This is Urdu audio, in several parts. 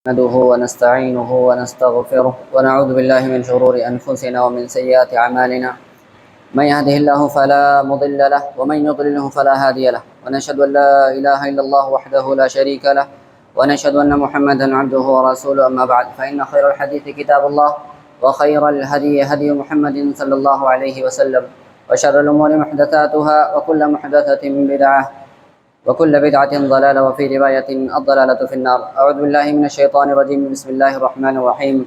نحمده ونستعينه ونستغفره ونعوذ بالله من شرور أنفسنا ومن سيئات أعمالنا من يهده الله فلا مضل له ومن يضلله فلا هادي له ونشهد أن لا إله إلا الله وحده لا شريك له ونشهد أن محمدا عبده ورسوله أما بعد فإن خير الحديث كتاب الله وخير الهدي هدي محمد صلى الله عليه وسلم وشر الأمور محدثاتها وكل محدثة بدعة وكل بدعة ضلالة وفي رواية الضلالة في النار. أعوذ بالله من الشيطان الرجيم. بسم الله الرحمن الرحيم.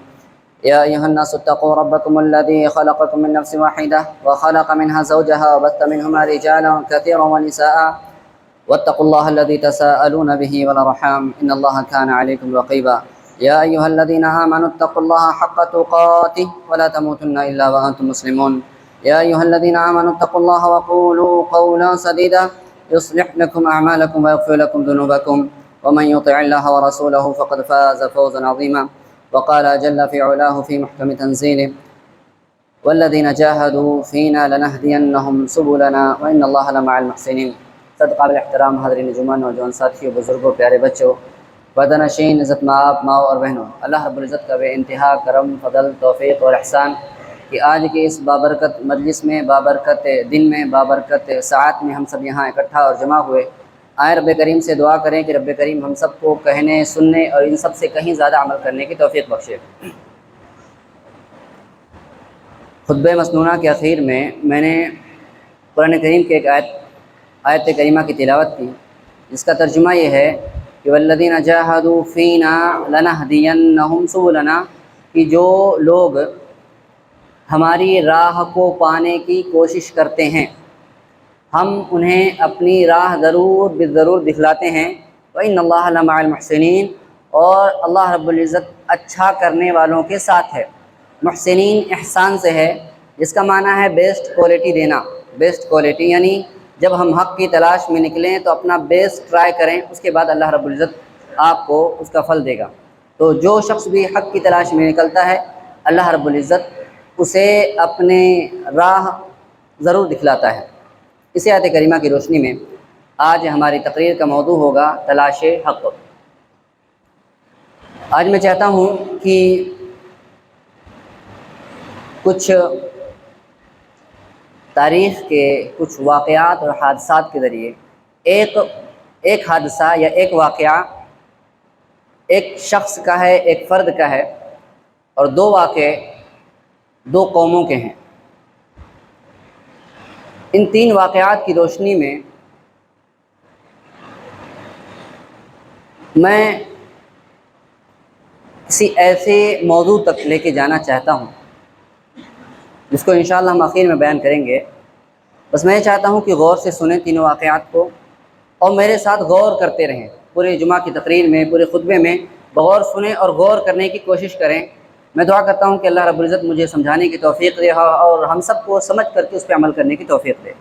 يا أيها الناس اتقوا ربكم الذي خلقكم من نفس واحدة وخلق منها زوجها وبث منهما رجالا كثيرا ونساء واتقوا الله الذي تساءلون به والأرحام إن الله كان عليكم رقيبا. يا أيها الذين آمنوا اتقوا الله حق تقاته ولا تموتن إلا وأنتم مسلمون. يا أيها الذين آمنوا اتقوا الله وقولوا قولا سديدا يصلح لكم أعمالكم ويغفر لكم ذنوبكم ومن يطع الله ورسوله فقد فاز فوزا عظيما. وقال جل في علاه في محكم تنزيله والذين جاهدوا فينا لنهدينهم سبلنا وإن الله لمع المحسنين. صد قابل احترام حاضرین جمعہ، نوجوان ساتھیوں، بزرگوں، پیارے بچوں، وطنشین، عزت مآب ماؤں اور بہنوں، اللہ رب العزت کا بے انتہا کرم، فضل، توفیق اور احسان کہ آج کے اس بابرکت مجلس میں، بابرکت دن میں، بابرکت ساعت میں ہم سب یہاں اکٹھا اور جمع ہوئے. آئے رب کریم سے دعا کریں کہ رب کریم ہم سب کو کہنے، سننے اور ان سب سے کہیں زیادہ عمل کرنے کی توفیق بخشے. خطبہ مسنونہ کے اخیر میں نے قرآن کریم کے ایک آیت کریمہ کی تلاوت کی، جس کا ترجمہ یہ ہے کہ والذین جاہدوا فینا لنہدینہم سبلنا، کہ جو لوگ ہماری راہ کو پانے کی کوشش کرتے ہیں ہم انہیں اپنی راہ ضرور دکھلاتے ہیں. وَإِنَّ اللَّهَ لَمَعَ الْمُحْسِنِينَ، اور اللہ رب العزت اچھا کرنے والوں کے ساتھ ہے. محسنین احسان سے ہے، جس کا معنی ہے بیسٹ کوالٹی دینا. بیسٹ کوالٹی یعنی جب ہم حق کی تلاش میں نکلیں تو اپنا بیسٹ ٹرائی کریں، اس کے بعد اللہ رب العزت آپ کو اس کا پھل دے گا. تو جو شخص بھی حق کی تلاش میں نکلتا ہے اللہ رب العزت اسے اپنے راہ ضرور دکھلاتا ہے. اسی آیت کریمہ کی روشنی میں آج ہماری تقریر کا موضوع ہوگا تلاش حق. آج میں چاہتا ہوں کہ کچھ تاریخ کے کچھ واقعات اور حادثات کے ذریعے ایک حادثہ یا ایک واقعہ ایک شخص کا ہے، ایک فرد کا ہے، اور دو واقعے دو قوموں کے ہیں. ان تین واقعات کی روشنی میں میں کسی ایسے موضوع تک لے کے جانا چاہتا ہوں جس کو انشاءاللہ ہم آخر میں بیان کریں گے. بس میں چاہتا ہوں کہ غور سے سنیں تینوں واقعات کو اور میرے ساتھ غور کرتے رہیں. پورے جمعہ کی تقریر میں، پورے خطبے میں بغور سنیں اور غور کرنے کی کوشش کریں. میں دعا کرتا ہوں کہ اللہ رب العزت مجھے سمجھانے کی توفیق دے اور ہم سب کو سمجھ کر کے اس پہ عمل کرنے کی توفیق دے.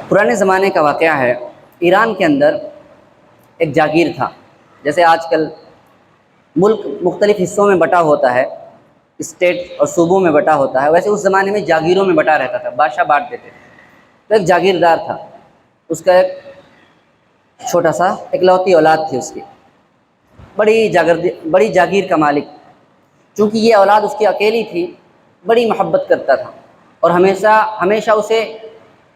پرانے زمانے کا واقعہ ہے. ایران کے اندر ایک جاگیر تھا. جیسے آج کل ملک مختلف حصوں میں بٹا ہوتا ہے، اسٹیٹ اور صوبوں میں بٹا ہوتا ہے، ویسے اس زمانے میں جاگیروں میں بٹا رہتا تھا، بادشاہ بانٹ دیتے تھے. تو ایک جاگیردار تھا، اس کا ایک چھوٹا سا اکلوتی اولاد تھی اس کی، بڑی جاگیر کا مالک. چونکہ یہ اولاد اس کی اکیلی تھی، بڑی محبت کرتا تھا اور ہمیشہ اسے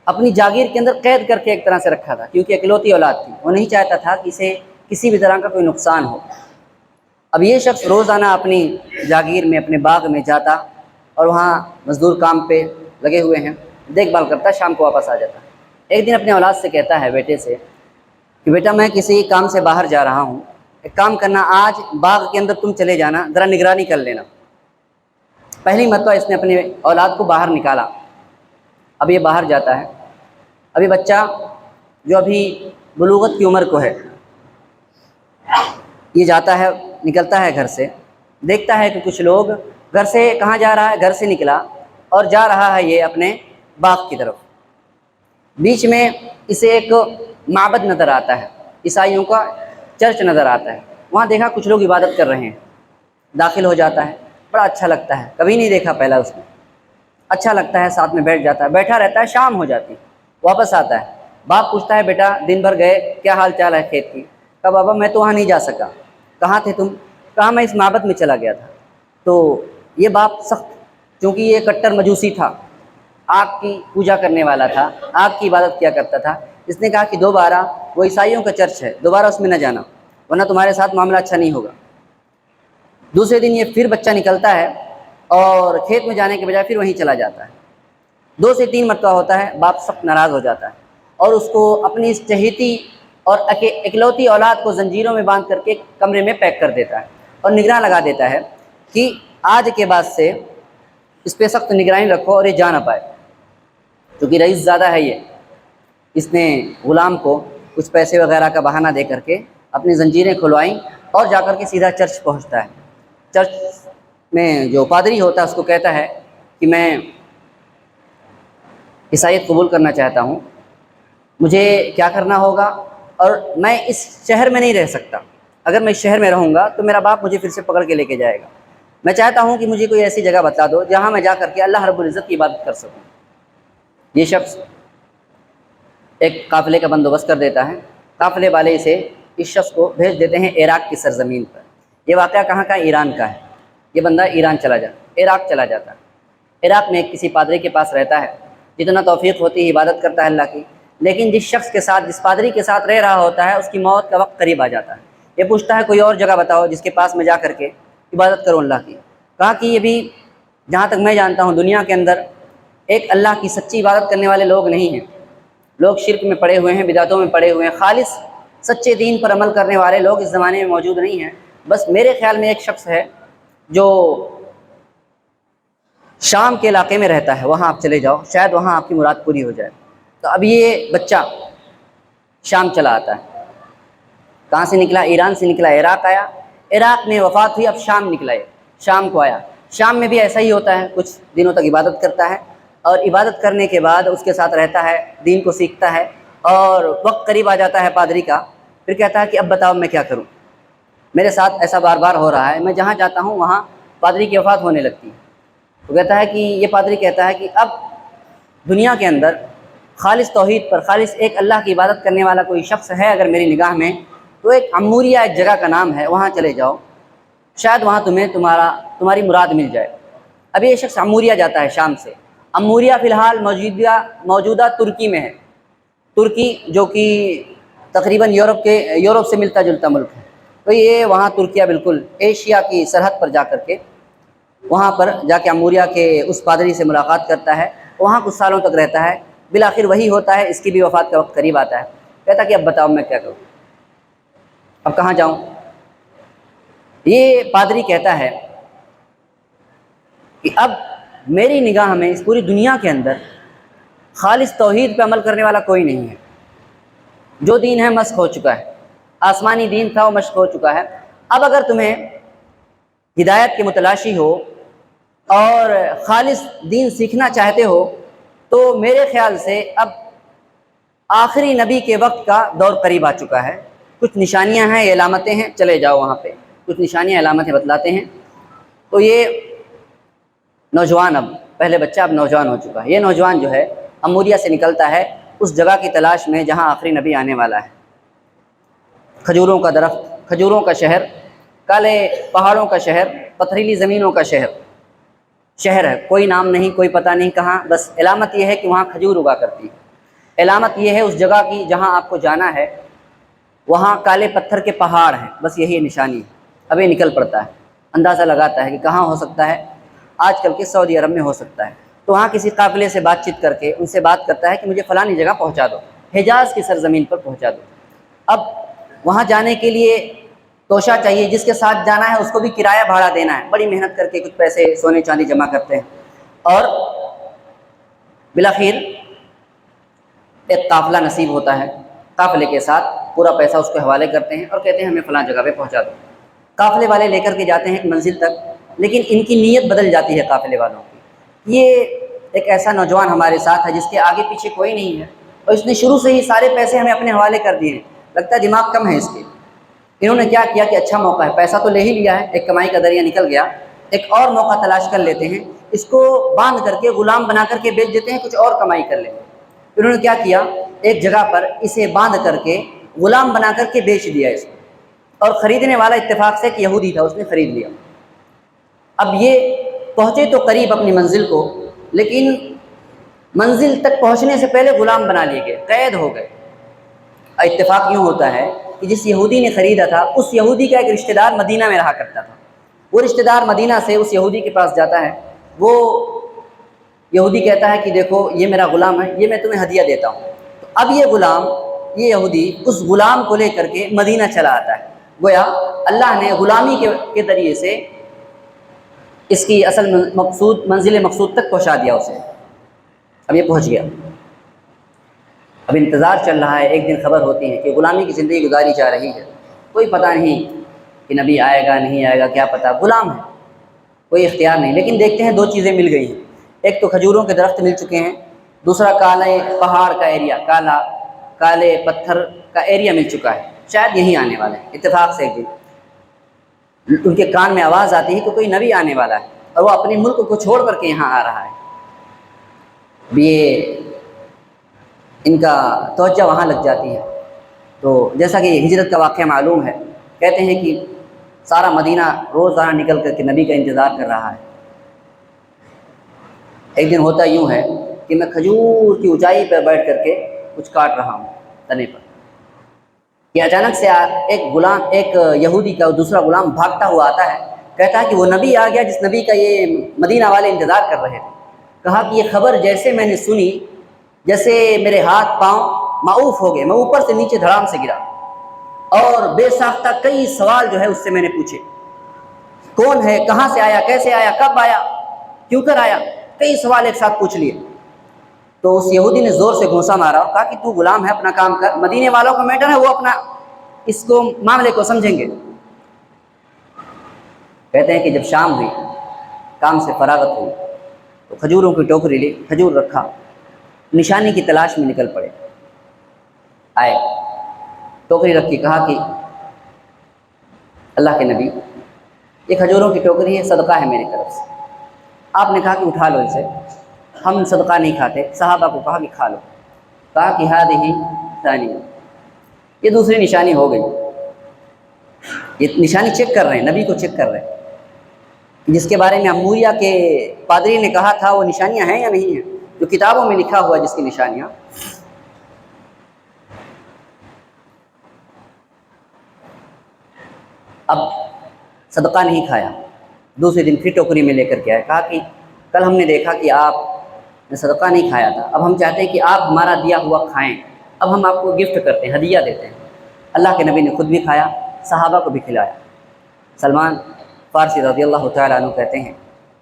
اپنی جاگیر کے اندر قید کر کے ایک طرح سے رکھا تھا، کیونکہ اکلوتی اولاد تھی. وہ نہیں چاہتا تھا کہ اسے کسی بھی طرح کا کوئی نقصان ہو. اب یہ شخص روزانہ اپنی جاگیر میں، اپنے باغ میں جاتا اور وہاں مزدور کام پہ لگے ہوئے ہیں، دیکھ بھال کرتا، شام کو واپس آ جاتا. ایک دن اپنے اولاد سے کہتا ہے، بیٹے سے، کہ بیٹا میں کسی کام سے باہر جا رہا ہوں، ایک کام کرنا، آج باغ کے اندر تم چلے جانا، ذرا نگرانی کر لینا. پہلی مرتبہ اس نے اپنے اولاد کو باہر نکالا. اب یہ باہر جاتا ہے. ابھی بچہ جو ابھی بلوغت کی عمر کو ہے، یہ جاتا ہے، نکلتا ہے گھر سے، دیکھتا ہے کہ کچھ لوگ گھر سے، کہاں جا رہا ہے؟ گھر سے نکلا اور جا رہا ہے یہ اپنے باغ کی طرف. بیچ میں اسے ایک معبد نظر آتا ہے، عیسائیوں کا چرچ نظر آتا ہے. وہاں دیکھا کچھ لوگ عبادت کر رہے ہیں. داخل ہو جاتا ہے، بڑا اچھا لگتا ہے، کبھی نہیں دیکھا پہلا اس نے. اچھا لگتا ہے، ساتھ میں بیٹھ جاتا ہے، بیٹھا رہتا ہے. شام ہو جاتی، واپس آتا ہے. باپ پوچھتا ہے، بیٹا دن بھر گئے، کیا حال چال ہے کھیت کی؟ کہا بابا میں تو وہاں نہیں جا سکا. کہاں تھے تم؟ کہا میں اس معبد میں چلا گیا تھا. تو یہ باپ سخت، چونکہ یہ کٹر مجوسی تھا، آگ کی پوجا کرنے والا تھا، آگ کی عبادت کیا کرتا تھا. اس نے کہا کہ دوبارہ وہ عیسائیوں کا چرچ ہے، دوبارہ اس میں نہ جانا ورنہ تمہارے ساتھ معاملہ اچھا نہیں ہوگا. دوسرے دن یہ پھر بچہ نکلتا ہے اور کھیت میں جانے کے بجائے پھر وہیں چلا جاتا ہے. 2 سے 3 مرتبہ ہوتا ہے. باپ سخت ناراض ہو جاتا ہے اور اس کو اپنی اس چہیتی اور اکلوتی اولاد کو زنجیروں میں باندھ کر کے کمرے میں پیک کر دیتا ہے اور نگراں لگا دیتا ہے کہ آج کے بعد سے اس پہ سخت نگرانی رکھو اور یہ جا نہ پائے. کیونکہ رئیس زیادہ ہے یہ، اس نے غلام کو کچھ پیسے وغیرہ کا بہانہ دے کر کے اپنی زنجیریں کھلوائیں اور جا کر کے سیدھا چرچ پہنچتا ہے. چرچ میں جو پادری ہوتا ہے اس کو کہتا ہے کہ میں عیسائیت قبول کرنا چاہتا ہوں، مجھے کیا کرنا ہوگا؟ اور میں اس شہر میں نہیں رہ سکتا، اگر میں اس شہر میں رہوں گا تو میرا باپ مجھے پھر سے پکڑ کے لے کے جائے گا. میں چاہتا ہوں کہ مجھے کوئی ایسی جگہ بتا دو جہاں میں جا کر کے اللہ رب العزت کی عبادت کر سکوں. یہ شخص ایک قافلے کا بندوبست کر دیتا ہے. قافلے والے اسے اس شخص کو بھیج دیتے ہیں عراق کی سرزمین پر. یہ واقعہ کہاں کا؟ ایران کا ہے. یہ بندہ ایران چلا جاتا، عراق چلا جاتا ہے. عراق میں کسی پادری کے پاس رہتا ہے، جتنا توفیق ہوتی ہے عبادت کرتا ہے اللہ کی. لیکن جس شخص کے ساتھ، جس پادری کے ساتھ رہ رہا ہوتا ہے، اس کی موت کا وقت قریب آ جاتا ہے. یہ پوچھتا ہے کوئی اور جگہ بتاؤ جس کے پاس میں جا کر کے عبادت کروں اللہ کی. کہا کہ یہ بھی جہاں تک میں جانتا ہوں دنیا کے اندر ایک اللہ کی سچی عبادت کرنے والے لوگ نہیں ہیں. لوگ شرک میں پڑے ہوئے ہیں، بدعتوں میں پڑے ہوئے ہیں. خالص سچے دین پر عمل کرنے والے لوگ اس زمانے میں موجود نہیں ہیں. بس میرے خیال میں ایک شخص ہے جو شام کے علاقے میں رہتا ہے، وہاں آپ چلے جاؤ، شاید وہاں آپ کی مراد پوری ہو جائے. تو اب یہ بچہ شام چلا آتا ہے. کہاں سے نکلا؟ ایران سے نکلا، عراق آیا. عراق میں وفات ہوئی، اب شام نکلا ہے، شام کو آیا. شام میں بھی ایسا ہی ہوتا ہے، کچھ دنوں تک عبادت کرتا ہے اور عبادت کرنے کے بعد اس کے ساتھ رہتا ہے، دین کو سیکھتا ہے اور وقت قریب آ جاتا ہے پادری کا. پھر کہتا ہے کہ اب بتاؤ میں کیا کروں، میرے ساتھ ایسا بار بار ہو رہا ہے، میں جہاں جاتا ہوں وہاں پادری کی وفات ہونے لگتی ہے. تو کہتا ہے کہ یہ پادری کہتا ہے کہ اب دنیا کے اندر خالص توحید پر، خالص ایک اللہ کی عبادت کرنے والا کوئی شخص ہے اگر میری نگاہ میں، تو ایک عموریہ، ایک جگہ کا نام ہے، وہاں چلے جاؤ، شاید وہاں تمہیں تمہاری مراد مل جائے. ابھی یہ شخص عموریہ جاتا ہے شام سے. عموریہ فی الحال موجودہ ترکی میں ہے. ترکی جو کہ تقریباً یورپ سے ملتا جلتا ملک ہے. تو یہ وہاں ترکیہ بالکل ایشیا کی سرحد پر جا کر کے، وہاں پر جا کے عموریہ کے اس پادری سے ملاقات کرتا ہے. وہاں کچھ سالوں تک رہتا ہے. بالآخر وہی ہوتا ہے، اس کی بھی وفات کا وقت قریب آتا ہے. کہتا کہ اب بتاؤ میں کیا کروں، اب کہاں جاؤں؟ یہ پادری کہتا ہے کہ اب میری نگاہ میں اس پوری دنیا کے اندر خالص توحید پہ عمل کرنے والا کوئی نہیں ہے. جو دین ہے مشق ہو چکا ہے، آسمانی دین تھا وہ مشق ہو چکا ہے. اب اگر تمہیں ہدایت کے متلاشی ہو اور خالص دین سیکھنا چاہتے ہو تو میرے خیال سے اب آخری نبی کے وقت کا دور قریب آ چکا ہے. کچھ نشانیاں ہیں، یہ علامتیں ہیں، چلے جاؤ وہاں پہ. کچھ نشانیاں علامتیں بتلاتے ہیں. تو یہ نوجوان، اب پہلے بچہ اب نوجوان ہو چکا ہے. یہ نوجوان جو ہے عموریہ سے نکلتا ہے اس جگہ کی تلاش میں جہاں آخری نبی آنے والا ہے. کھجوروں کا درخت، کھجوروں کا شہر، کالے پہاڑوں کا شہر، پتھریلی زمینوں کا شہر ہے. کوئی نام نہیں، کوئی پتہ نہیں کہاں، بس علامت یہ ہے کہ وہاں کھجور اگا کرتی ہے. علامت یہ ہے اس جگہ کی جہاں آپ کو جانا ہے وہاں کالے پتھر کے پہاڑ ہیں، بس یہی نشانی ہے. اب یہ نکل پڑتا ہے، اندازہ لگاتا ہے کہ کہاں ہو سکتا ہے. آج کل کے سعودی عرب میں ہو سکتا ہے. تو وہاں کسی قافلے سے بات چیت کر کے ان سے بات کرتا ہے کہ مجھے فلانی جگہ پہنچا دو، حجاز کی سرزمین پر پہنچا دو. اب وہاں جانے کے لیے توشہ چاہیے، جس کے ساتھ جانا ہے اس کو بھی کرایہ بھاڑا دینا ہے. بڑی محنت کر کے کچھ پیسے سونے چاندی جمع کرتے ہیں اور بالآخر ایک قافلہ نصیب ہوتا ہے. قافلے کے ساتھ پورا پیسہ اس کے حوالے کرتے ہیں اور کہتے ہیں ہمیں فلاں جگہ پہ پہنچا دو. قافلے والے لے کر کے جاتے ہیں ایک منزل تک، لیکن ان کی نیت بدل جاتی ہے قافلے والوں کی. یہ ایک ایسا نوجوان ہمارے ساتھ ہے جس کے آگے پیچھے کوئی نہیں ہے اور اس نے شروع سے ہی سارے پیسے ہمیں اپنے حوالے کر دیے ہیں. لگتا ہے دماغ کم ہے اس کے. انہوں نے کیا کیا کہ اچھا موقع ہے، پیسہ تو لے ہی لیا ہے، ایک کمائی کا ذریعہ نکل گیا، ایک اور موقع تلاش کر لیتے ہیں، اس کو باندھ کر کے غلام بنا کر کے بیچ دیتے ہیں، کچھ اور کمائی کر لیں گے. انہوں نے کیا کیا، ایک جگہ پر اسے باندھ کر کے غلام بنا کر کے بیچ دیا اس کو. اور خریدنے والا اتفاق سے ایک یہودی تھا، اس نے خرید لیا۔ اب یہ پہنچے تو قریب اپنی منزل کو، لیکن منزل تک پہنچنے سے پہلے غلام بنا لیے گئے، قید ہو گئے۔ اتفاق یوں ہوتا ہے کہ جس یہودی نے خریدا تھا اس یہودی کا ایک رشتہ دار مدینہ میں رہا کرتا تھا، وہ رشتہ دار مدینہ سے اس یہودی کے پاس جاتا ہے، وہ یہودی کہتا ہے کہ دیکھو یہ میرا غلام ہے، یہ میں تمہیں ہدیہ دیتا ہوں۔ تو اب یہ غلام، یہ یہودی اس غلام کو لے کر کے مدینہ چلا آتا ہے، گویا اللہ نے غلامی کے ذریعے سے اس کی اصل مقصود منزل مقصود تک پہنچا دیا اسے۔ اب یہ پہنچ گیا، اب انتظار چل رہا ہے۔ ایک دن خبر ہوتی ہے کہ غلامی کی زندگی گزاری جا رہی ہے، کوئی پتہ نہیں کہ نبی آئے گا نہیں آئے گا، کیا پتہ، غلام ہے، کوئی اختیار نہیں۔ لیکن دیکھتے ہیں دو چیزیں مل گئی ہیں، ایک تو کھجوروں کے درخت مل چکے ہیں، دوسرا کالے پہاڑ کا ایریا، کالے پتھر کا ایریا مل چکا ہے، شاید یہیں آنے والے ہیں۔ اتفاق سے ایک دن ان کے کان میں آواز آتی ہے کہ کوئی نبی آنے والا ہے، اور وہ اپنے ملک کو چھوڑ کر کے یہاں آ رہا ہے۔ یہ ان کا توجہ وہاں لگ جاتی ہے۔ تو جیسا کہ ہجرت کا واقعہ معلوم ہے، کہتے ہیں کہ سارا مدینہ روزانہ نکل کر کے نبی کا انتظار کر رہا ہے۔ ایک دن ہوتا یوں ہے کہ میں کھجور کی اونچائی پر بیٹھ کر کے کچھ کاٹ رہا ہوں تنے پر، کہ اچانک سے ایک یہودی کا دوسرا غلام بھاگتا ہوا آتا ہے، کہتا ہے کہ وہ نبی آ گیا جس نبی کا یہ مدینہ والے انتظار کر رہے تھے۔ کہا کہ یہ خبر جیسے میں نے سنی، جیسے میرے ہاتھ پاؤں معوف ہو گئے، میں اوپر سے نیچے دھڑام سے گرا، اور بے ساختہ کئی سوال جو ہے اس سے میں نے پوچھے، کون ہے، کہاں سے آیا، کیسے آیا، کب آیا، کیوں کر آیا، کئی سوال ایک ساتھ پوچھ لیے۔ تو اس یہودی نے زور سے گھونسا مارا اور کہا کہ تو غلام ہے، اپنا کام کر، مدینے والوں کا میٹر ہے، وہ اپنا اس کو معاملے کو سمجھیں گے۔ کہتے ہیں کہ جب شام ہوئی، کام سے فراغت ہوئی، تو کھجوروں کی ٹوکری لی، کھجور رکھا، نشانی کی تلاش میں نکل پڑے۔ آئے، ٹوکری رکھی، کہا کہ اللہ کے نبی، یہ کھجوروں کی ٹوکری ہے، صدقہ ہے میری طرف سے۔ آپ نے کہا کہ اٹھا لو اسے، ہم صدقہ نہیں کھاتے۔ صحابہ کو کہا کہ کھا لو۔ کہا کہ ہذہ ثانیہ، یہ دوسری نشانی ہو گئی۔ یہ نشانی چیک کر رہے ہیں، نبی کو چیک کر رہے ہیں، جس کے بارے میں اموریہ کے پادری نے کہا تھا وہ نشانیاں ہیں یا نہیں ہیں، جو کتابوں میں لکھا ہوا ہے جس کی نشانیاں۔ اب صدقہ نہیں کھایا، دوسرے دن پھر ٹوکری میں لے کر کے آئے، کہا کہ کل ہم نے دیکھا کہ آپ نے صدقہ نہیں کھایا تھا، اب ہم چاہتے ہیں کہ آپ ہمارا دیا ہوا کھائیں، اب ہم آپ کو گفٹ کرتے ہیں، ہدیہ دیتے ہیں۔ اللہ کے نبی نے خود بھی کھایا، صحابہ کو بھی کھلایا۔ سلمان فارسی رضی اللہ تعالیٰ عنہ کہتے ہیں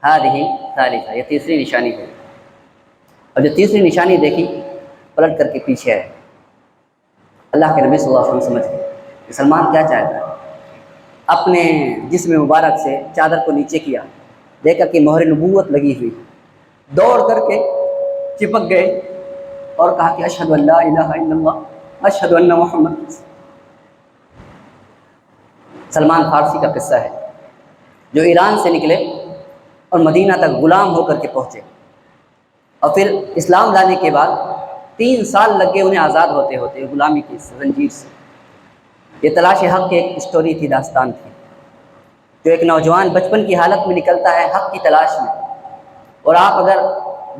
ہذہ ثالثہ، یہ تیسری نشانی ہے۔ اور جو تیسری نشانی دیکھی، پلٹ کر کے پیچھے آئے۔ اللہ کے نبی صلی اللہ علیہ وسلم سمجھ گئے کہ سلمان کیا چاہتا ہے۔ اپنے جسم مبارک سے چادر کو نیچے کیا، دیکھا کہ مہر نبوت لگی ہوئی، دوڑ کر کے چپک گئے اور کہا کہ اشہد ان لا الہ الا اللہ اشہد ان محمد۔ سلمان فارسی کا قصہ ہے، جو ایران سے نکلے اور مدینہ تک غلام ہو کر کے پہنچے، اور پھر اسلام لانے کے بعد 3 سال لگ گئے انہیں آزاد ہوتے ہوتے غلامی کی زنجیر سے۔ یہ تلاش حق کی ایک اسٹوری تھی، داستان تھی، جو ایک نوجوان بچپن کی حالت میں نکلتا ہے حق کی تلاش میں۔ اور آپ اگر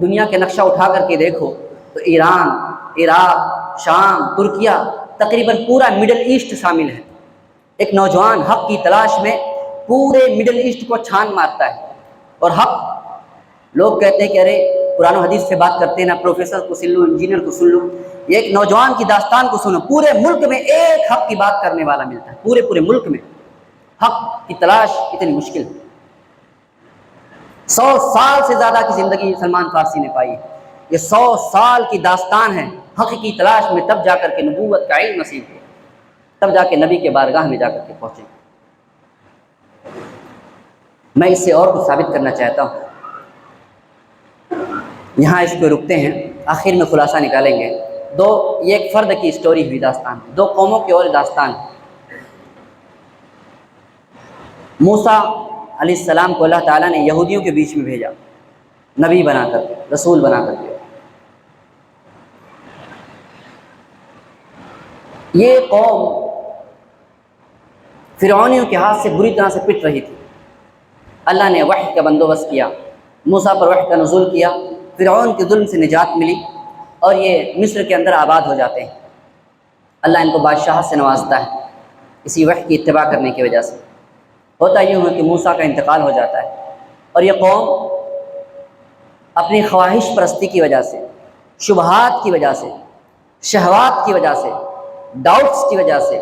دنیا کے نقشہ اٹھا کر کے دیکھو تو ایران، عراق، شام، ترکیہ، تقریباً پورا مڈل ایسٹ شامل ہے۔ ایک نوجوان حق کی تلاش میں پورے مڈل ایسٹ کو چھان مارتا ہے، اور حق، لوگ کہتے ہیں کہ ارے قرآن و حدیث سے بات کرتے ہیں نا، پروفیسر کو سن لو، انجینئر کو سن لو، یہ ایک نوجوان کی داستان کو سنو، پورے ملک میں ایک حق کی بات کرنے والا ملتا ہے، پورے ملک میں حق کی تلاش اتنی مشکل ہے۔ 100 سال سے زیادہ کی زندگی سلمان فارسی نے پائی ہے، یہ 100 سال کی داستان ہے حق کی تلاش میں، تب جا کر کے نبوت کا علم نصیب ہوا، تب جا کے نبی کے بارگاہ میں جا کر کے پہنچے۔ میں اس سے اور کچھ ثابت کرنا چاہتا ہوں، یہاں اس کو رکتے ہیں، آخر میں خلاصہ نکالیں گے۔ یہ ایک فرد کی اسٹوری ہوئی داستان، 2 قوموں کی اور داستان۔ موسیٰ علیہ السلام کو اللہ تعالیٰ نے یہودیوں کے بیچ میں بھیجا، نبی بنا کر، رسول بنا کر کے۔ یہ قوم فرعونیوں کے ہاتھ سے بری طرح سے پٹ رہی تھی۔ اللہ نے وحی کا بندوبست کیا، موسیٰ پر وحی کا نزول کیا، فرعون کے ظلم سے نجات ملی اور یہ مصر کے اندر آباد ہو جاتے ہیں۔ اللہ ان کو بادشاہت سے نوازتا ہے اسی وحی کی اتباع کرنے کی وجہ سے۔ ہوتا یہ ہوا کہ موسیٰ کا انتقال ہو جاتا ہے اور یہ قوم اپنی خواہش پرستی کی وجہ سے، شبہات کی وجہ سے، شہوات کی وجہ سے، ڈاؤٹس کی وجہ سے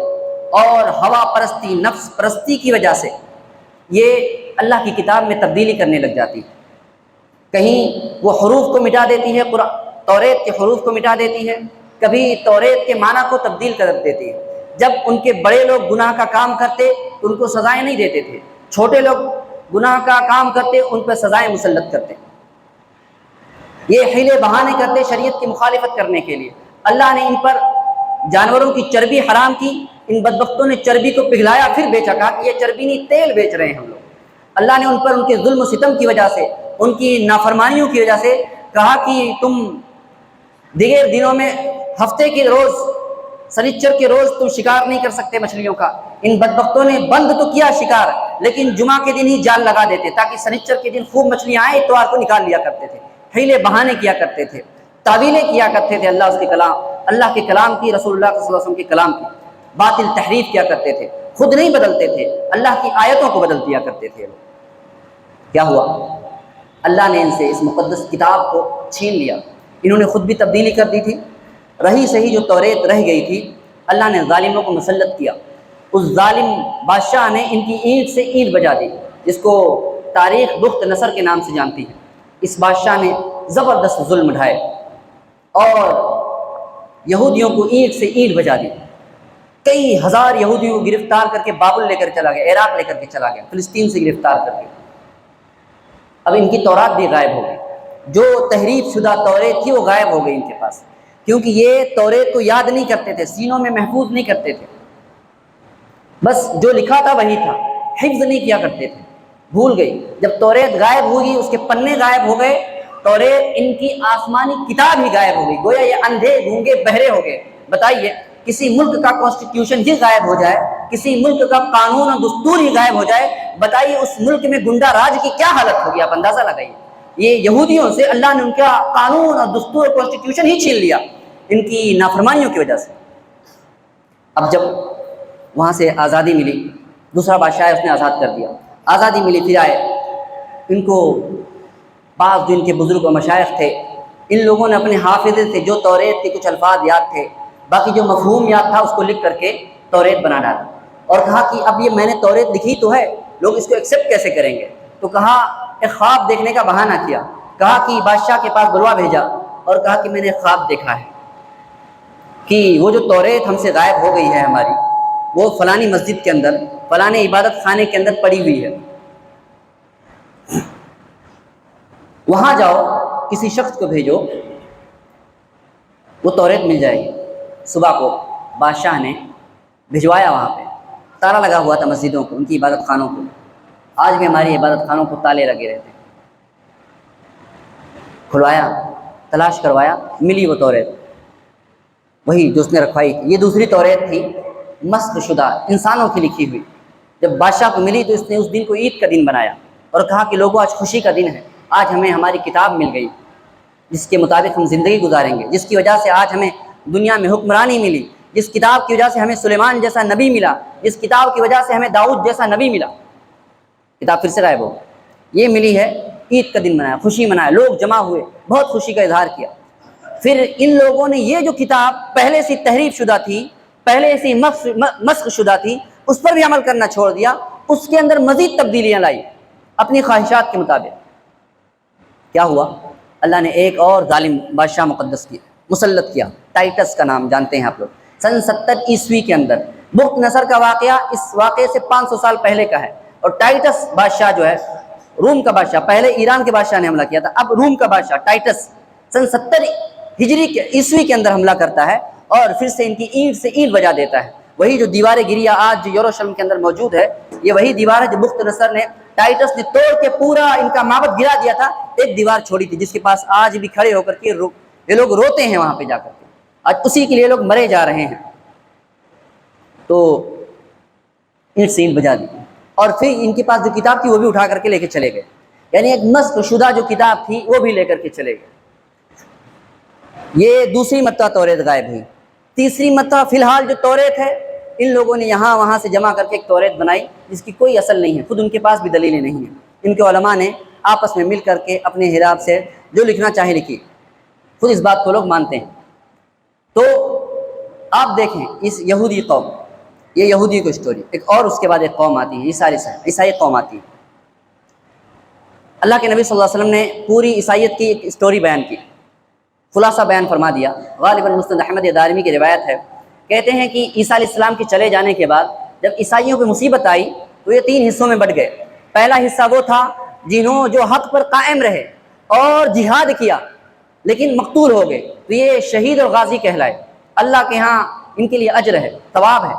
اور ہوا پرستی، نفس پرستی کی وجہ سے یہ اللہ کی کتاب میں تبدیلی کرنے لگ جاتی ہے۔ کہیں وہ حروف کو مٹا دیتی ہے، توریت کے حروف کو مٹا دیتی ہے، کبھی توریت کے معنی کو تبدیل کر دیتی ہے۔ جب ان کے بڑے لوگ گناہ کا کام کرتے تو ان کو سزائیں نہیں دیتے تھے، چھوٹے لوگ گناہ کا کام کرتے ان پہ سزائیں مسلط کرتے۔ یہ حیلے بہانے کرتے شریعت کی مخالفت کرنے کے لیے۔ اللہ نے ان پر جانوروں کی چربی حرام کی، ان بدبختوں نے چربی کو پگھلایا پھر بیچا، کہا کہ یہ چربی نہیں، تیل بیچ رہے ہیں ہم لوگ۔ اللہ نے ان پر ان کے ظلم و ستم کی وجہ سے، ان کی نافرمانیوں کی وجہ سے کہا کہ تم دیگر دنوں میں ہفتے کے روز، سنیچر کے روز تم شکار نہیں کر سکتے مچھلیوں کا۔ ان بدبختوں نے بند تو کیا شکار، لیکن جمعہ کے دن ہی جال لگا دیتے تاکہ سنیچر کے دن خوب مچھلیاں آئیں، اتوار کو نکال لیا کرتے تھے۔ حیلے بہانے کیا کرتے تھے، تعویلیں کیا کرتے تھے اللہ کے کلام کی، رسول اللہ صلی اللہ علیہ وسلم کے کلام کی، باطل تحریف کیا کرتے تھے، خود نہیں بدلتے تھے، اللہ کی آیتوں کو بدل دیا کرتے تھے۔ کیا ہوا؟ اللہ نے ان سے اس مقدس کتاب کو چھین لیا۔ انہوں نے خود بھی تبدیلی کر دی تھی، رہی صحیح جو توریت رہ گئی تھی، اللہ نے ظالموں کو مسلط کیا۔ اس ظالم بادشاہ نے ان کی اینٹ سے اینٹ بجا دی، جس کو تاریخ بخت نصر کے نام سے جانتی ہے۔ اس بادشاہ نے زبردست ظلم ڈھائے اور یہودیوں کو اینٹ سے اینٹ بجا دی۔ کئی ہزار یہودیوں کو گرفتار کر کے بابل لے کر چلا گیا، عراق لے کر کے چلا گیا، فلسطین سے گرفتار کر کے۔ اب ان کی تورات بھی غائب ہو گئی، جو تحریف شدہ توریت تھی وہ غائب ہو گئی ان کے پاس، کیونکہ یہ توریت کو یاد نہیں کرتے تھے، سینوں میں محفوظ نہیں کرتے تھے، بس جو لکھا تھا وہی تھا، حفظ نہیں کیا کرتے تھے، بھول گئی۔ جب توریت غائب ہوگی، اس کے پنے غائب ہو گئے، توریت ان کی آسمانی کتاب ہی غائب ہو گئی، گویا یہ اندھے گونگے بہرے ہو گئے۔ بتائیے کسی ملک کا کانسٹیٹیوشن ہی غائب ہو جائے، کسی ملک کا قانون اور دستور ہی غائب ہو جائے، بتائیے اس ملک میں گنڈا راج کی کیا حالت ہوگی، آپ اندازہ لگائیے۔ یہ یہودیوں سے اللہ نے ان کا قانون اور دستور اور کانسٹیٹیوشن ہی چھین لیا ان کی نافرمانیوں کی وجہ سے۔ اب جب وہاں سے آزادی ملی، دوسرا بادشاہ اس نے آزاد کر دیا، آزادی ملی، پھر آئے ان کو بعض جو ان کے بزرگ و مشائخ تھے، ان لوگوں نے اپنے حافظے سے جو توریت کے کچھ الفاظ یاد تھے، باقی جو مفہوم یاد تھا، اس کو لکھ کر کے توریت بنا ڈالا اور کہا کہ اب یہ میں نے توریت لکھی تو ہے، لوگ اس کو ایکسیپٹ کیسے کریں گے؟ تو کہا ایک خواب دیکھنے کا بہانہ کیا، کہا کہ بادشاہ کے پاس بلوا بھیجا اور کہا کہ میں نے خواب دیکھا ہے کہ وہ جو توریت ہم سے غائب ہو گئی ہے ہماری، وہ فلانی مسجد کے اندر، فلانے عبادت خانے کے اندر پڑی ہوئی ہے، وہاں جاؤ، کسی شخص کو بھیجو، وہ توریت مل جائے گی۔ صبح کو بادشاہ نے بھجوایا، وہاں پہ تالا لگا ہوا تھا مسجدوں کو، ان کی عبادت خانوں کو، آج بھی ہماری عبادت خانوں کو تالے لگے رہتے ہیں۔ کھلوایا، تلاش کروایا، ملی وہ توریت، وہی جو اس نے رکھوائی تھی۔ یہ دوسری توریت تھی، مسخ شدہ، انسانوں کی لکھی ہوئی۔ جب بادشاہ کو ملی تو اس نے اس دن کو عید کا دن بنایا اور کہا کہ لوگوں آج خوشی کا دن ہے، آج ہمیں ہماری کتاب مل گئی جس کے مطابق ہم زندگی گزاریں گے، جس کی وجہ سے آج ہمیں دنیا میں حکمرانی ملی، جس کتاب کی وجہ سے ہمیں سلیمان جیسا نبی ملا، جس کتاب کی وجہ سے ہمیں داؤد جیسا نبی ملا۔ کتاب پھر سے غائب ہو، یہ ملی ہے، عید کا دن منایا، خوشی منایا، لوگ جمع ہوئے، بہت خوشی کا اظہار کیا۔ پھر ان لوگوں نے یہ جو کتاب پہلے سے تحریف شدہ تھی، پہلے سے مسخ شدہ تھی، اس پر بھی عمل کرنا چھوڑ دیا، اس کے اندر مزید تبدیلیاں لائی اپنی خواہشات کے مطابق۔ کیا ہوا؟ اللہ نے ایک اور ظالم بادشاہ مقدس کیا، مسلط کیا، ٹائٹس کا نام جانتے ہیں آپ لوگ۔ سن 70 عیسوی کے اندر بخت نصر کا واقعہ اس واقعے سے 500 سال پہلے کا ہے، اور ٹائٹس بادشاہ جو ہے، روم کا بادشاہ، پہلے ایران کے بادشاہ نے حملہ کیا تھا، اب روم کا بادشاہ ٹائٹس سن 70 عیسوی کے اندر حملہ کرتا ہے اور پھر سے ان کی اینٹ سے اینٹ بجا دیتا ہے۔ وہی جو دیوار گریا آج جو یروشلم کے اندر موجود ہے، یہ وہی دیوار ہے جو بخت نصر نے، ٹائٹس نے توڑ کے پورا ان کا معبد گرا دیا تھا، ایک دیوار چھوڑی تھی جس کے پاس آج بھی کھڑے ہو کر کے یہ لوگ روتے ہیں وہاں پہ جا کر کے، آج اسی کے لیے لوگ مرے جا رہے ہیں۔ تو اینٹ سے اینٹ بجا دی، اور پھر ان کے پاس جو کتاب تھی وہ بھی اٹھا کر کے لے کے چلے گئے، یعنی ایک مسخ شدہ جو کتاب تھی وہ بھی لے کر کے چلے گئے۔ یہ دوسری مرتبہ توریت غائب ہوئی۔ تیسری مرتبہ فی الحال جو توریت ہے ان لوگوں نے یہاں وہاں سے جمع کر کے ایک توریت بنائی جس کی کوئی اصل نہیں ہے، خود ان کے پاس بھی دلیلیں نہیں ہیں، ان کے علماء نے آپس میں مل کر کے اپنے حساب سے جو لکھنا چاہے لکھی، خود اس بات کو لوگ مانتے ہیں۔ تو آپ دیکھیں اس یہودی قوم، یہ یہودی کو اسٹوری، ایک اور اس کے بعد ایک قوم آتی ہے، عیسائی قوم آتی ہے۔ اللہ کے نبی صلی اللہ علیہ وسلم نے پوری عیسائیت کی ایک اسٹوری بیان کی، خلاصہ بیان فرما دیا۔ غالباً مسند احمد دارمی کی روایت ہے، کہتے ہیں کہ عیسیٰ علیہ السلام کے چلے جانے کے بعد جب عیسائیوں پہ مصیبت آئی تو یہ 3 حصوں میں بٹ گئے۔ پہلا حصہ وہ تھا جنہوں جو حق پر قائم رہے اور جہاد کیا لیکن مقتول ہو گئے، تو یہ شہید اور غازی کہلائے، اللہ کے ہاں ان کے لیے اجر ہے، ثواب ہے۔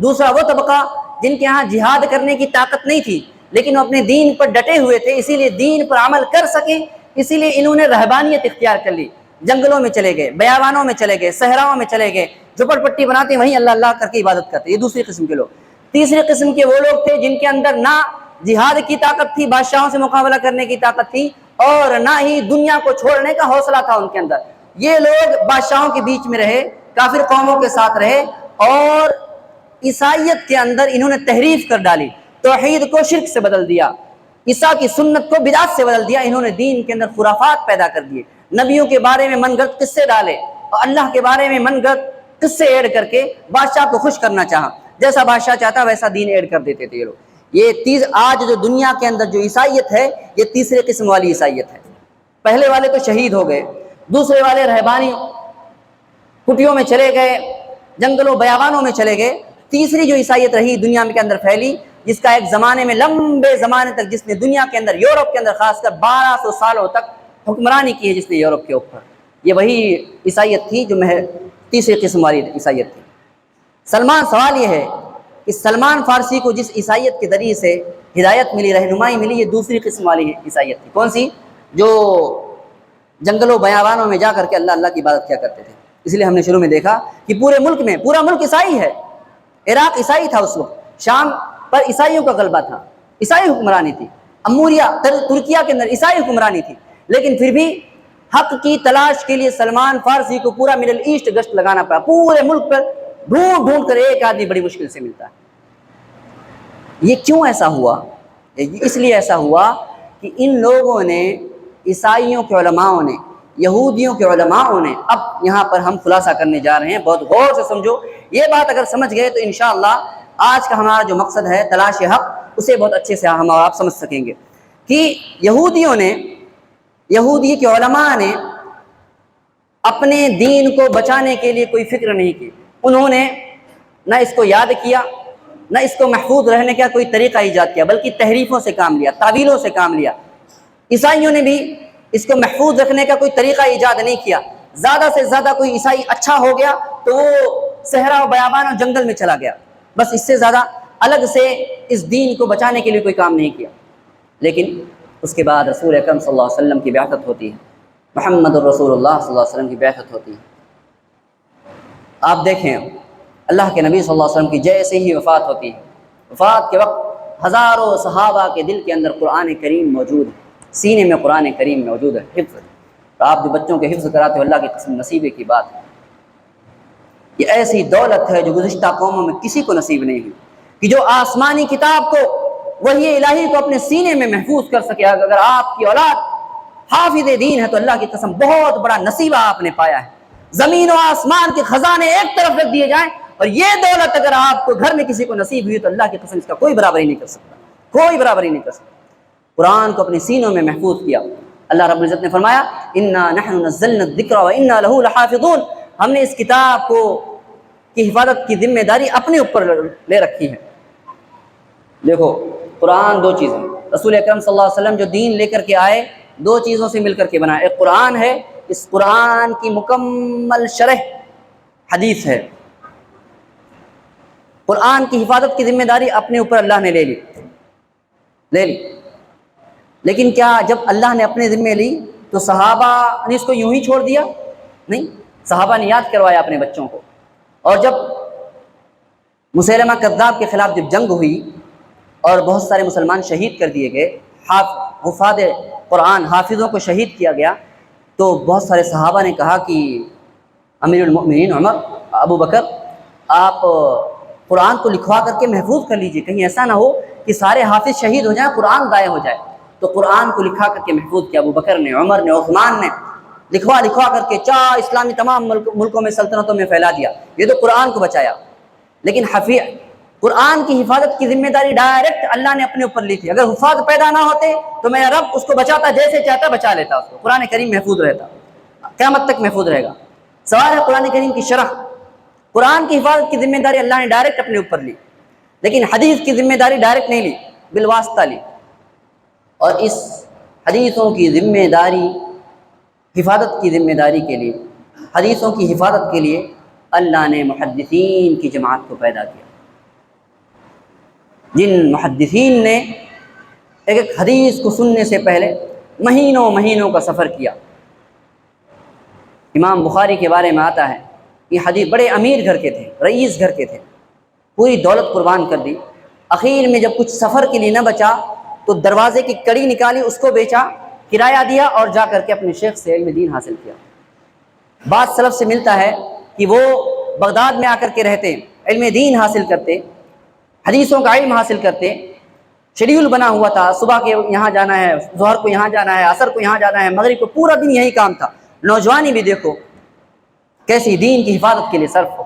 دوسرا وہ طبقہ جن کے ہاں جہاد کرنے کی طاقت نہیں تھی لیکن وہ اپنے دین پر ڈٹے ہوئے تھے، اسی لیے دین پر عمل کر سکیں، اسی لیے انہوں نے رہبانیت اختیار کر لی، جنگلوں میں چلے گئے، بیابانوں میں چلے گئے، صحراؤں میں چلے گئے، جھپڑ پٹی بناتے وہیں اللہ اللہ کر کے عبادت کرتے۔ یہ دوسری قسم کے لوگ۔ تیسری قسم کے وہ لوگ تھے جن کے اندر نہ جہاد کی طاقت تھی، بادشاہوں سے مقابلہ کرنے کی طاقت تھی، اور نہ ہی دنیا کو چھوڑنے کا حوصلہ تھا ان کے اندر۔ یہ لوگ بادشاہوں کے بیچ میں رہے، کافر قوموں کے ساتھ رہے، اور عیسائیت کے اندر انہوں نے تحریف کر ڈالی، توحید کو شرک سے بدل دیا، عیسیٰ کی سنت کو بدعت سے بدل دیا، انہوں نے دین کے اندر خرافات پیدا کر دیے، نبیوں کے بارے میں من گھڑت قصے ڈالے اور اللہ کے بارے میں من گھڑت قصے ایڈ کر کے بادشاہ کو خوش کرنا چاہا، جیسا بادشاہ چاہتا ویسا دین ایڈ کر دیتے تھے یہ لوگ۔ یہ آج جو دنیا کے اندر جو عیسائیت ہے یہ تیسرے قسم والی عیسائیت ہے۔ پہلے والے تو شہید ہو گئے، دوسرے والے رہبانی کٹیوں میں چلے گئے، جنگلوں بیابانوں میں چلے گئے۔ تیسری جو عیسائیت رہی دنیا کے اندر پھیلی، جس کا ایک زمانے میں لمبے زمانے تک جس نے دنیا کے اندر، یورپ کے اندر خاص کر 1200 سالوں تک حکمرانی کی ہے جس نے یورپ کے اوپر، یہ وہی عیسائیت تھی جو تیسری قسم والی عیسائیت تھی۔ سوال یہ ہے کہ سلمان فارسی کو جس عیسائیت کے ذریعے سے ہدایت ملی، رہنمائی ملی، یہ دوسری قسم والی عیسائیت تھی۔ کون سی؟ جو جنگلوں بیابانوں میں جا کر کے اللہ اللہ کی عبادت کیا کرتے تھے۔ اس لیے ہم نے شروع میں دیکھا کہ پورے ملک میں، پورا ملک عیسائی ہے، عراق عیسائی تھا اس وقت، شام پر عیسائیوں کا غلبہ تھا، عیسائی حکمرانی تھی، اموریہ ترکیہ کے اندر عیسائی حکمرانی تھی، لیکن پھر بھی حق کی تلاش کے لیے سلمان فارسی کو پورا مڈل ایسٹ گشت لگانا پڑا، پورے ملک پر ڈھونڈ ڈھونڈ کر ایک آدمی بڑی مشکل سے ملتا ہے۔ یہ کیوں ایسا ہوا؟ اس لیے ایسا ہوا کہ ان لوگوں نے، عیسائیوں کے علماءوں نے، یہودیوں کے علماءوں نے، اب یہاں پر ہم خلاصہ کرنے جا رہے ہیں، بہت غور سے سمجھو، یہ بات اگر سمجھ گئے تو انشاءاللہ آج کا ہمارا جو مقصد ہے تلاش حق، اسے بہت اچھے سے ہم اور آپ سمجھ سکیں گے کہ یہودی کے علماء نے اپنے دین کو بچانے کے لیے کوئی فکر نہیں کی، انہوں نے نہ اس کو یاد کیا، نہ اس کو محفوظ رہنے کا کوئی طریقہ ایجاد کیا، بلکہ تحریفوں سے کام لیا، تعویلوں سے کام لیا۔ عیسائیوں نے بھی اس کو محفوظ رکھنے کا کوئی طریقہ ایجاد نہیں کیا، زیادہ سے زیادہ کوئی عیسائی اچھا ہو گیا تو وہ صحرا و بیابان اور جنگل میں چلا گیا، بس اس سے زیادہ الگ سے اس دین کو بچانے کے لیے کوئی کام نہیں کیا۔ لیکن اس کے بعد رسول اکرم صلی اللہ علیہ وسلم کی بعثت ہوتی ہے، محمد الرسول اللہ صلی اللہ علیہ وسلم کی بعثت ہوتی ہے۔ آپ دیکھیں اللہ کے نبی صلی اللہ علیہ وسلم کی جیسے ہی وفات ہوتی ہے، وفات کے وقت ہزاروں صحابہ کے دل کے اندر قرآن کریم موجود ہے، سینے میں قرآن کریم موجود ہے، حفظ۔ تو آپ جو بچوں کے حفظ کراتے ہو، اللہ کی قسم نصیبے کی بات ہے۔ یہ ایسی دولت ہے جو گزشتہ قوموں میں کسی کو نصیب نہیں ہوئی، کہ جو آسمانی کتاب کو، وحی الہی کو اپنے سینے میں محفوظ کر سکے۔ اگر آپ کی اولاد حافظ دین ہے تو اللہ کی قسم بہت بڑا نصیبہ آپ نے پایا ہے۔ زمین و آسمان کے خزانے ایک طرف رکھ دیے جائیں اور یہ دولت اگر آپ کو گھر میں کسی کو نصیب ہوئی تو اللہ کی قسم اس کا کوئی برابری نہیں کر سکتا، کوئی برابری نہیں کر سکتا۔ قرآن کو اپنے سینوں میں محفوظ کیا۔ اللہ رب العزت نے فرمایا انا نحن نزلنا الذکر وانا له لحافظون، ہم نے اس کتاب کی حفاظت کی ذمہ داری اپنے اوپر لے رکھی ہے۔ دیکھو قرآن دو چیزیں، رسول اکرم صلی اللہ علیہ وسلم جو دین لے کر کے آئے دو چیزوں سے مل کر کے بنا، ایک قرآن ہے، اس قرآن کی مکمل شرح حدیث ہے۔ قرآن کی حفاظت کی ذمہ داری اپنے اوپر اللہ نے لے لی، لیکن کیا جب اللہ نے اپنے ذمہ لی تو صحابہ نے اس کو یوں ہی چھوڑ دیا؟ نہیں، صحابہ نے یاد کروایا اپنے بچوں کو، اور جب مسیلمہ کذاب کے خلاف جب جنگ ہوئی اور بہت سارے مسلمان شہید کر دیے گئے، حفاظ قرآن حافظوں کو شہید کیا گیا، تو بہت سارے صحابہ نے کہا کہ امیر المؤمنین عمر، ابو بکر، آپ قرآن کو لکھوا کر کے محفوظ کر لیجئے، کہیں ایسا نہ ہو کہ سارے حافظ شہید ہو جائیں، قرآن ضائع ہو جائے۔ تو قرآن کو لکھا کر کے محفوظ کیا ابو بکر نے، عمر نے، عثمان نے، لکھوا کر کے چار اسلامی تمام ملکوں میں، سلطنتوں میں پھیلا دیا۔ یہ تو قرآن کو بچایا، لیکن قرآن کی حفاظت کی ذمہ داری ڈائریکٹ اللہ نے اپنے اوپر لی تھی۔ اگر حفاظ پیدا نہ ہوتے تو میرا رب اس کو بچاتا، جیسے چاہتا بچا لیتا اس کو۔ قرآن کریم محفوظ رہتا، قیامت تک محفوظ رہے گا۔ سوال ہے قرآن کریم کی شرح۔ قرآن کی حفاظت کی ذمہ داری اللہ نے ڈائریکٹ اپنے اوپر لی، لیکن حدیث کی ذمہ داری ڈائریکٹ نہیں لی، بالواسطہ لی۔ اور اس حدیثوں کی ذمہ داری، حفاظت کی ذمہ داری کے لیے، حدیثوں کی حفاظت کے لیے اللہ نے محدثین کی جماعت کو پیدا کیا، جن محدثین نے ایک ایک حدیث کو سننے سے پہلے مہینوں کا سفر کیا۔ امام بخاری کے بارے میں آتا ہے کہ حدیث بڑے امیر گھر کے تھے، رئیس گھر کے تھے، پوری دولت قربان کر دی، اخیر میں جب کچھ سفر کے لیے نہ بچا تو دروازے کی کڑی نکالی، اس کو بیچا، کرایہ دیا اور جا کر کے اپنے شیخ سے علم دین حاصل کیا۔ بعض سلف سے ملتا ہے کہ وہ بغداد میں آ کر کے رہتے، علم دین حاصل کرتے، حدیثوں کا علم حاصل کرتے، شیڈیول بنا ہوا تھا، صبح کے یہاں جانا ہے، ظہر کو یہاں جانا ہے، عصر کو یہاں جانا ہے، مغرب کو، پورا دن یہی کام تھا۔ نوجوانی بھی دیکھو کیسی دین کی حفاظت کے لیے صرف ہو۔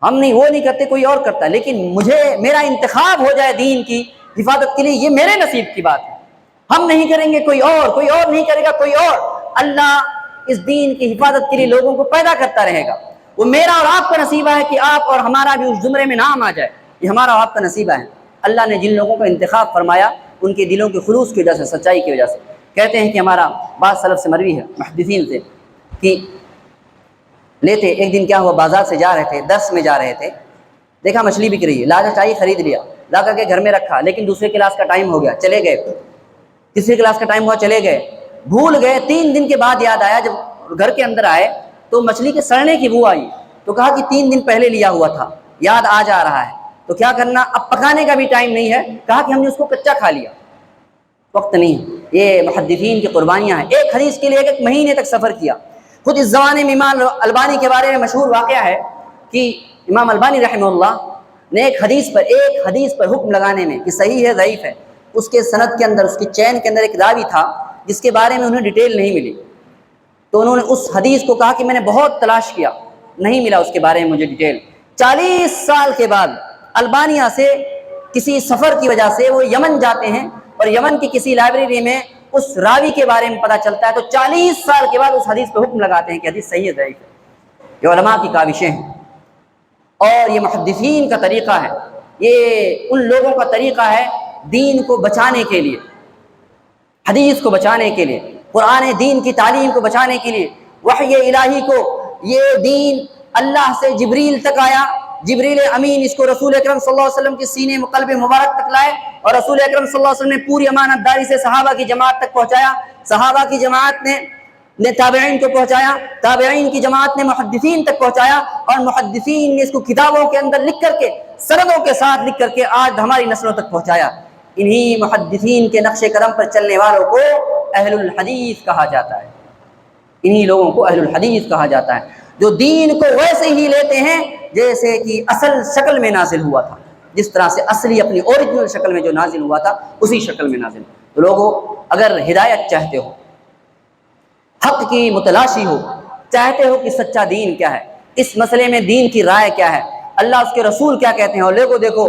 ہم نہیں، وہ نہیں کرتے، کوئی اور کرتا ہے، لیکن میرا انتخاب ہو جائے دین کی حفاظت کے لیے، یہ میرے نصیب کی بات ہے۔ ہم نہیں کریں گے، کوئی اور نہیں کرے گا، کوئی اور۔ اللہ اس دین کی حفاظت کے لیے لوگوں کو پیدا کرتا رہے گا۔ وہ میرا اور آپ کا نصیبہ ہے کہ آپ اور ہمارا بھی اس زمرے میں نام آ جائے، یہ ہمارا اور آپ کا نصیبہ ہے۔ اللہ نے جن لوگوں کا انتخاب فرمایا ان کے دلوں کے خلوص کی وجہ سے، سچائی کی وجہ سے۔ کہتے ہیں کہ ہمارا بعض سلف سے مروی ہے، محدثین سے، کہ لیتے ایک دن کیا ہوا، بازار سے جا رہے تھے، درس میں جا رہے تھے، دیکھا مچھلی بک رہی ہے، لاجا چاہیے خرید لیا، لا کر کے گھر میں رکھا، لیکن دوسرے کلاس کا ٹائم ہو گیا، چلے گئے، تیسری کلاس کا ٹائم ہوا، چلے گئے، بھول گئے۔ 3 دن کے بعد یاد آیا، جب گھر کے اندر آئے تو مچھلی کے سڑنے کی بو آئی، تو کہا کہ 3 دن پہلے لیا ہوا تھا، یاد آ جا رہا ہے، تو کیا کرنا، اب پکانے کا بھی ٹائم نہیں ہے، کہا کہ ہم نے اس کو کچا کھا لیا، وقت نہیں۔ یہ محدثین کی قربانیاں ہیں، ایک حدیث کے لیے 1 مہینے تک سفر کیا۔ خود اس زمانے میں امام البانی کے بارے میں مشہور واقعہ ہے کہ امام البانی رحمہ اللہ نے ایک حدیث پر حکم لگانے میں کہ صحیح ہے ضعیف ہے، اس کے سند کے اندر، اس کی چین کے اندر ایک راوی تھا جس کے بارے میں انہیں ڈیٹیل نہیں ملی، تو انہوں نے اس حدیث کو کہا کہ میں نے بہت تلاش کیا، نہیں ملا اس کے بارے میں مجھے ڈیٹیل۔ 40 سال کے بعد البانیہ سے کسی سفر کی وجہ سے وہ یمن جاتے ہیں، اور یمن کی کسی لائبریری میں اس راوی کے بارے میں پتہ چلتا ہے، تو 40 سال کے بعد اس حدیث پہ حکم لگاتے ہیں کہ حدیث صحیح ہے ضعیف ہے۔ یہ علماء کی کاوشیں ہیں، اور یہ محدثین کا طریقہ ہے، یہ ان لوگوں کا طریقہ ہے دین کو بچانے کے لیے، حدیث کو بچانے کے لیے، قرآن دین کی تعلیم کو بچانے کے لیے، وحی الہی کو۔ یہ دین اللہ سے جبریل تک آیا، جبریل امین اس کو رسول اکرم صلی اللہ علیہ وسلم کے سینے میں قلب مبارک تک لائے، اور رسول اکرم صلی اللہ علیہ وسلم نے پوری امانت داری سے صحابہ کی جماعت تک پہنچایا، صحابہ کی جماعت نے تابعین کو پہنچایا، تابعین کی جماعت نے محدثین تک پہنچایا، اور محدثین نے اس کو کتابوں کے اندر لکھ کر کے، سندوں کے ساتھ لکھ کر کے آج ہماری نسلوں تک پہنچایا۔ انہی محدثین کے نقش قدم پر چلنے والوں کو اہل الحدیث کہا جاتا ہے، انہی لوگوں کو اہل الحدیث کہا جاتا ہے، جو دین کو ویسے ہی لیتے ہیں جیسے کہ اصل شکل میں نازل ہوا تھا، جس طرح سے اصلی اپنی اوریجنل شکل میں جو نازل ہوا تھا اسی شکل میں نازل۔ تو لوگوں، اگر ہدایت چاہتے ہو، حق کی متلاشی ہو، چاہتے ہو کہ سچا دین کیا ہے، اس مسئلے میں دین کی رائے کیا ہے، اللہ اس کے رسول کیا کہتے ہیں، اور دیکھو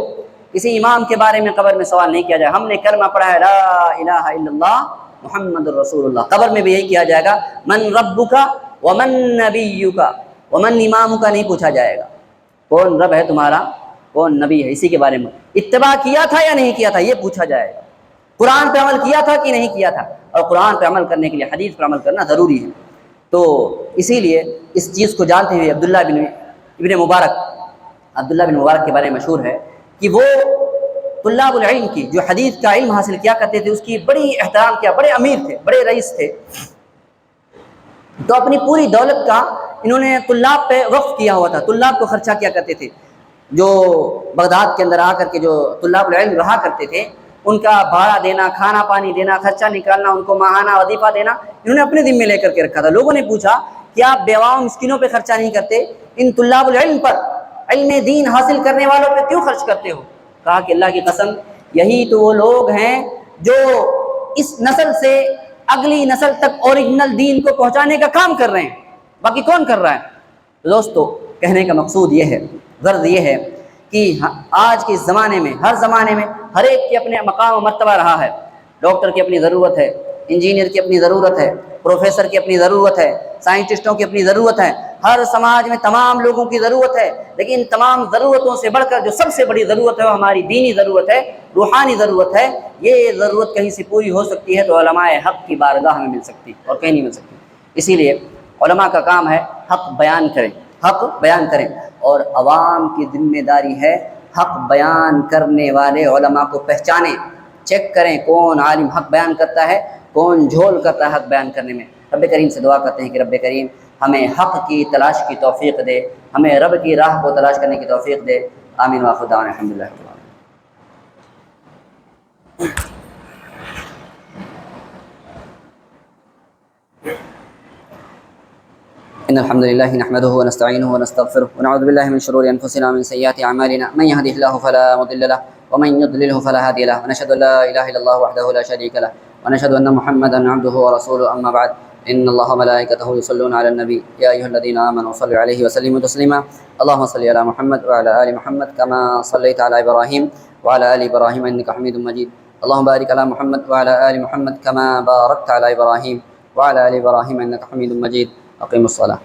کسی امام کے بارے میں قبر میں سوال نہیں کیا جائے، ہم نے کلمہ پڑھا ہے لا الہ الا اللہ محمد الرسول اللہ، قبر میں بھی یہی کیا جائے گا، من ربک ومن نبیک ومن امامک، نہیں پوچھا جائے گا کون رب ہے تمہارا، کون نبی ہے، اسی کے بارے میں اتباع کیا تھا یا نہیں کیا تھا یہ پوچھا جائے گا، قرآن پہ عمل کیا تھا کہ نہیں کیا تھا، اور قرآن پہ عمل کرنے کے لیے حدیث پر عمل کرنا ضروری ہے۔ تو اسی لیے اس چیز کو جانتے ہوئے عبداللہ بن مبارک کے بارے میں مشہور ہے کہ وہ طلاب العلم کی، جو حدیث کا علم حاصل کیا کرتے تھے، اس کی بڑی احترام کیا، بڑے امیر تھے، بڑے رئیس تھے، تو اپنی پوری دولت کا انہوں نے طلاب پہ وقف کیا ہوا تھا، طلاب کو خرچہ کیا کرتے تھے، جو بغداد کے اندر آ کر کے جو طلاب العلم رہا کرتے تھے، ان کا بھاڑا دینا، کھانا پانی دینا، خرچہ نکالنا، ان کو ماہانہ وظیفہ دینا، انہوں نے اپنے ذمے لے کر کے رکھا تھا۔ لوگوں نے پوچھا کہ آپ بیواؤں مسکینوں پہ خرچہ نہیں کرتے، ان طلاب العلم پر، علم دین حاصل کرنے والوں پہ کیوں خرچ کرتے ہو؟ کہا کہ اللہ کی قسم، یہی تو وہ لوگ ہیں جو اس نسل سے اگلی نسل تک اوریجنل دین کو پہنچانے کا کام کر رہے ہیں، باقی کون کر رہا ہے؟ دوستو، کہنے کا مقصود یہ ہے، غرض یہ ہے کہ آج کے زمانے میں، ہر زمانے میں ہر ایک کے اپنے مقام و مرتبہ رہا ہے۔ ڈاکٹر کی اپنی ضرورت ہے، انجینئر کی اپنی ضرورت ہے، پروفیسر کی اپنی ضرورت ہے، سائنٹسٹوں کی اپنی ضرورت ہے، ہر سماج میں تمام لوگوں کی ضرورت ہے، لیکن تمام ضرورتوں سے بڑھ کر جو سب سے بڑی ضرورت ہے وہ ہماری دینی ضرورت ہے، روحانی ضرورت ہے۔ یہ ضرورت کہیں سے پوری ہو سکتی ہے تو علماء حق کی بارگاہ میں مل سکتی اور کہیں نہیں مل سکتی۔ اسی لیے علماء کا کام ہے حق بیان کریں، حق بیان کریں، اور عوام کی ذمہ داری ہے حق بیان کرنے والے علماء کو پہچانیں، چیک کریں کون عالم حق بیان کرتا ہے، کون جھول کرتا ہے حق بیان کرنے میں۔ رب کریم سے دعا کرتے ہیں کہ رب کریم ہمیں حق کی تلاش کی توفیق دے، ہمیں رب کی راہ کو تلاش کرنے کی توفیق دے۔ آمین وآخر دعوانا الحمدللہ رب العالمین۔ إن الحمد لله نحمده ونستعينه ونستغفره ونعوذ بالله من شرور أنفسنا ومن سيئات أعمالنا، من يهده الله فلا مضل له ومن يضلله فلا هادي له، ونشهد أن لا إله إلا الله وحده لا شريك له، ونشهد أن محمدا عبده ورسوله، أما بعد، إن الله وملائكته يصلون على النبي يا أيها الذين آمنوا صلوا عليه وسلموا تسليما، اللهم صل على محمد وعلى آل محمد كما صليت على إبراهيم وعلى آل إبراهيم إنك حميد مجيد، اللهم بارك على محمد وعلى آل محمد كما باركت على إبراهيم وعلى آل إبراهيم إنك حميد مجيد، أقيموا الصلاة.